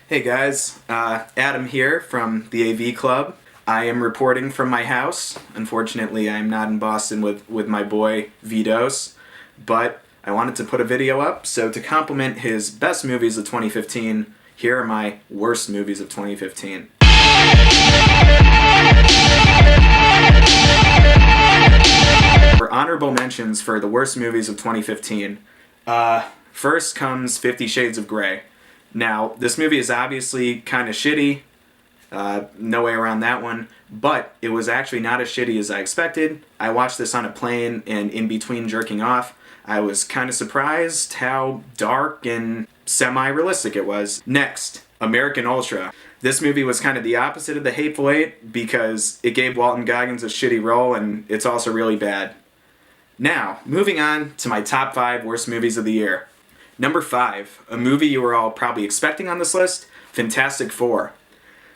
Hey guys, Adam here from the AV Club. I am reporting from my house. Unfortunately, I'm not in Boston with my boy Vitos, but I wanted to put a video up, so to compliment his best movies of 2015, here are my worst movies of 2015. For honorable mentions for the worst movies of 2015, first comes 50 Shades of Grey. Now, this movie is obviously kind of shitty, no way around that one, but it was actually not as shitty as I expected. I watched this on a plane, and in between jerking off, I was kind of surprised how dark and semi-realistic it was. Next, American Ultra. This movie was kind of the opposite of The Hateful Eight because it gave Walton Goggins a shitty role, and it's also really bad. Now, moving on to my top 5 worst movies of the year. Number 5, a movie you were all probably expecting on this list, Fantastic Four.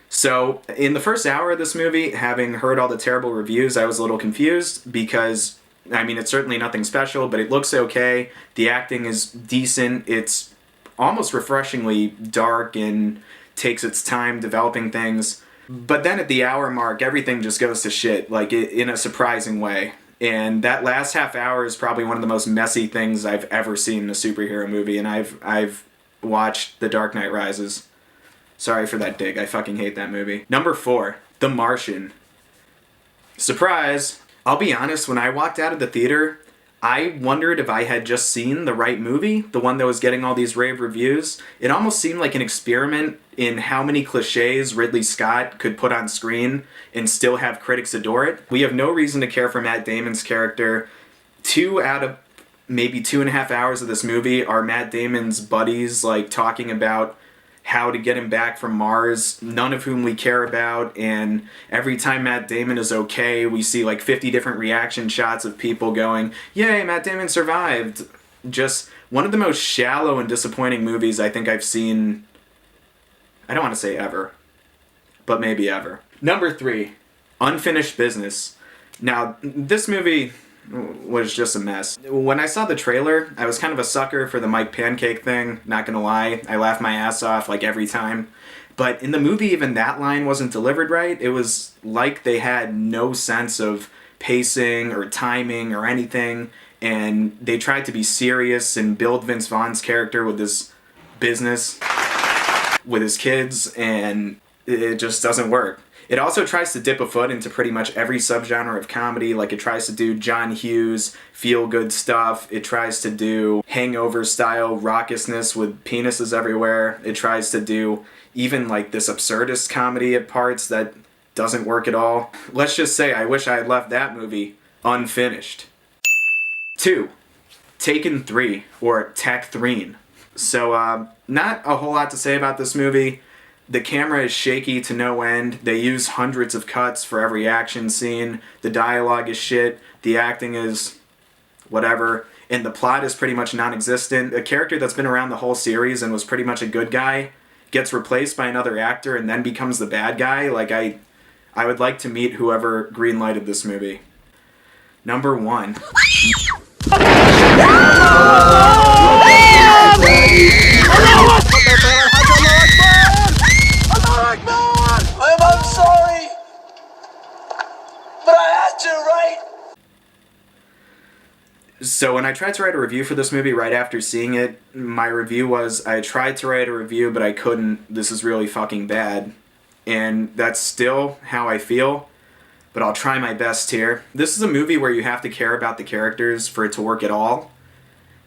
So, in the first hour of this movie, having heard all the terrible reviews, I was a little confused because, I mean, it's certainly nothing special, but it looks okay. The acting is decent. It's almost refreshingly dark and takes its time developing things. But then at the hour mark, everything just goes to shit, like in a surprising way. And that last half hour is probably one of the most messy things I've ever seen in a superhero movie, and I've watched The Dark Knight Rises. Sorry for that dig, I fucking hate that movie. Number 4, The Martian. Surprise! I'll be honest, when I walked out of the theater, I wondered if I had just seen the right movie, the one that was getting all these rave reviews. It almost seemed like an experiment in how many cliches Ridley Scott could put on screen and still have critics adore it. We have no reason to care for Matt Damon's character. 2 out of maybe 2.5 hours of this movie are Matt Damon's buddies, like, talking about how to get him back from Mars, none of whom we care about, and every time Matt Damon is okay, we see like 50 different reaction shots of people going, "Yay, Matt Damon survived." Just one of the most shallow and disappointing movies I think I've seen, I don't want to say ever, but maybe ever. Number 3, Unfinished Business. Now, this movie was just a mess. When I saw the trailer, I was kind of a sucker for the Mike Pancake thing, not gonna lie. I laughed my ass off like every time. But in the movie, even that line wasn't delivered right. It was like they had no sense of pacing or timing or anything, and they tried to be serious and build Vince Vaughn's character with his business, with his kids, and it just doesn't work. It also tries to dip a foot into pretty much every subgenre of comedy, like it tries to do John Hughes, feel-good stuff. It tries to do Hangover-style raucousness with penises everywhere. It tries to do even like this absurdist comedy at parts that doesn't work at all. Let's just say I wish I had left that movie unfinished. 2, Taken 3, or Tech-Threen. So, not a whole lot to say about this movie. The camera is shaky to no end. They use hundreds of cuts for every action scene. The dialogue is shit. The acting is whatever. And the plot is pretty much non-existent. A character that's been around the whole series and was pretty much a good guy gets replaced by another actor and then becomes the bad guy. Like, I would like to meet whoever greenlighted this movie. Number 1. I'm sorry, but I had to, right? So when I tried to write a review for this movie right after seeing it, my review was, I tried to write a review, but I couldn't. This is really fucking bad. And that's still how I feel, but I'll try my best here. This is a movie where you have to care about the characters for it to work at all.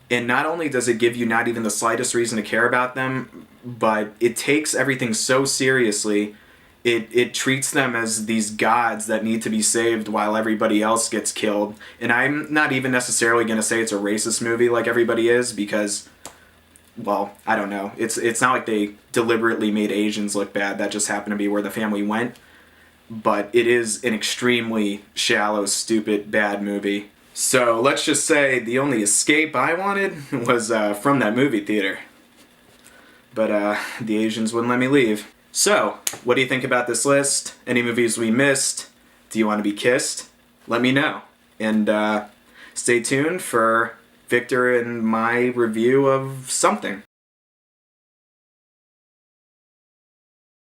And not only does it give you not even the slightest reason to care about them, but it takes everything so seriously. It treats them as these gods that need to be saved while everybody else gets killed. And I'm not even necessarily going to say it's a racist movie like everybody is, because, well, I don't know. It's not like they deliberately made Asians look bad. That just happened to be where the family went. But it is an extremely shallow, stupid, bad movie. So let's just say the only escape I wanted was from that movie theater. But the Asians wouldn't let me leave. So, what do you think about this list? Any movies we missed? Do you want to be kissed? Let me know. And stay tuned for Victor and my review of something.